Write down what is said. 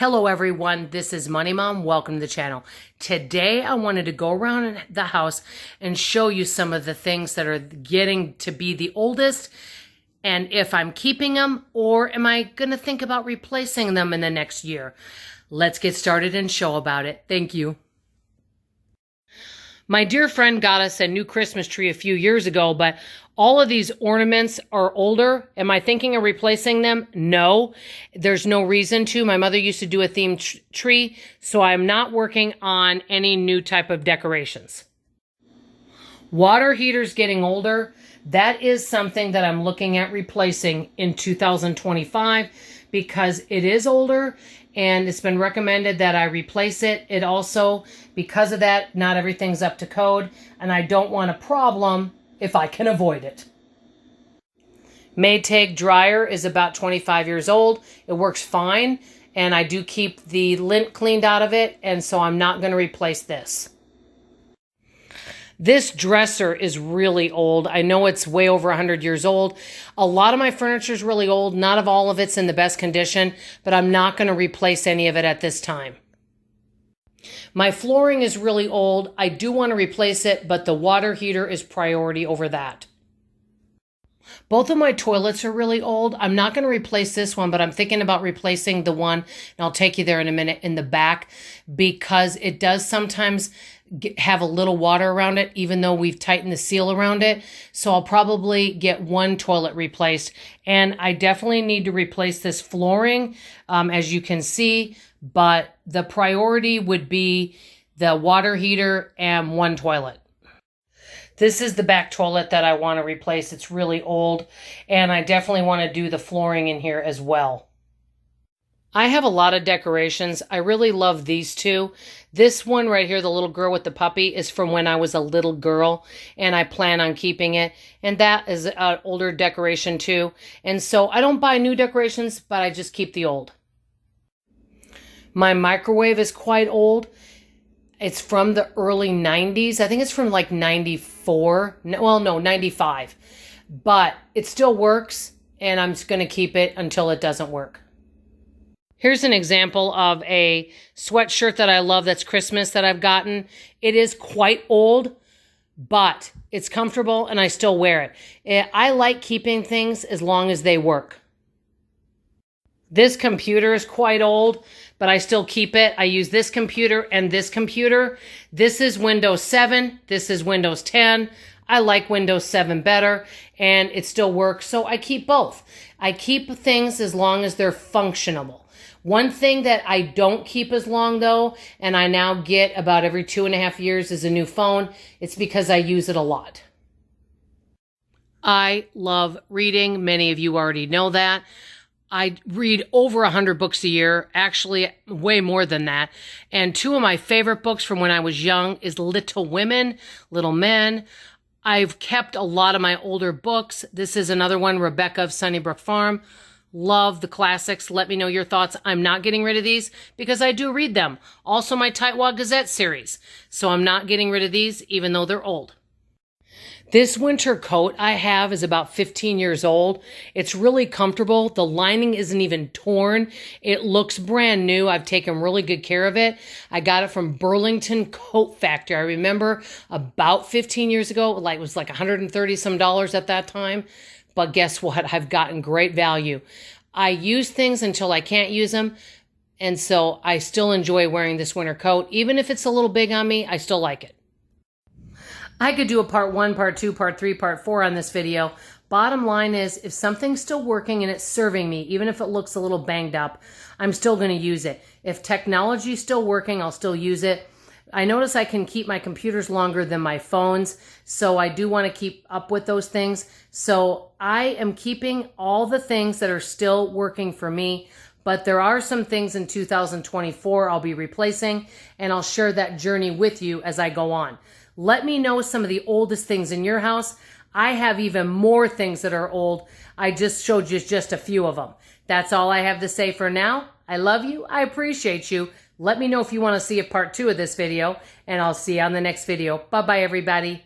Hello everyone, this is Money Mom. Welcome to the channel. Today I wanted to go around the house and show you some of the things that are getting to be the oldest and if I'm keeping them or am I going to think about replacing them in the next year. Let's get started and show about it. Thank you. My dear friend got us a new Christmas tree a few years ago, but all of these ornaments are older. Am I thinking of replacing them? No, there's no reason to. My mother used to do a themed tree, so I'm not working on any new type of decorations. Water heaters getting older. That is something that I'm looking at replacing in 2025 because it is older and it's been recommended that I replace it. It also, because of that, not everything's up to code and I don't want a problem if I can avoid it. Maytag dryer is about 25 years old. It works fine and I do keep the lint cleaned out of it, and so I'm not going to replace this. This dresser is really old. I know it's way over 100 years old. A lot of my furniture is really old. Not of all of it's in the best condition, but I'm not going to replace any of it at this time. My flooring is really old. I do want to replace it, but the water heater is priority over that. Both of my toilets are really old. I'm not going to replace this one, but I'm thinking about replacing the one, and I'll take you there in a minute, in the back, because it does sometimes have a little water around it, even though we've tightened the seal around it. So I'll probably get one toilet replaced. And I definitely need to replace this flooring, as you can see, but the priority would be the water heater and one toilet. This is the back toilet that I want to replace. It's really old, and I definitely want to do the flooring in here as well. I have a lot of decorations. I really love these two. This one right here, the little girl with the puppy, is from when I was a little girl, and I plan on keeping it. And that is an older decoration too. And so I don't buy new decorations, but I just keep the old. My microwave is quite old. It's from the early 90s. I think it's from like 94. Well, no, 95. But it still works, and I'm just going to keep it until it doesn't work. Here's an example of a sweatshirt that I love that's Christmas that I've gotten. It is quite old, but it's comfortable and I still wear it. I like keeping things as long as they work. This computer is quite old, but I still keep it. I use this computer and this computer. This is Windows 7. This is Windows 10. I like Windows 7 better, and it still works, so I keep both. I keep things as long as they're functional. One thing that I don't keep as long though, and I now get about every 2.5 years, is a new phone. It's because I use it a lot. I love reading. Many of you already know that. I read over 100 books a year, actually way more than that. And two of my favorite books from when I was young is Little Women, Little Men. I've kept a lot of my older books. This is another one, Rebecca of Sunnybrook Farm. Love the classics. Let me know your thoughts. I'm not getting rid of these because I do read them. Also my Tightwad Gazette series. So I'm not getting rid of these even though they're old. This winter coat I have is about 15 years old. It's really comfortable. The lining isn't even torn. It looks brand new. I've taken really good care of it. I got it from Burlington Coat Factory. I remember about 15 years ago, it was like $130 some at that time. But guess what? I've gotten great value. I use things until I can't use them. And so I still enjoy wearing this winter coat. Even if it's a little big on me, I still like it. I could do a part 1, part 2, part 3, part 4 on this video. Bottom line is, if something's still working and it's serving me, even if it looks a little banged up, I'm still going to use it. If technology's still working, I'll still use it. I notice I can keep my computers longer than my phones, so I do want to keep up with those things. So I am keeping all the things that are still working for me, but there are some things in 2024 I'll be replacing, and I'll share that journey with you as I go on. Let me know some of the oldest things in your house. I have even more things that are old. I just showed you just a few of them. That's all I have to say for now. I love you. I appreciate you. Let me know if you want to see a part 2 of this video, and I'll see you on the next video. Bye-bye, everybody.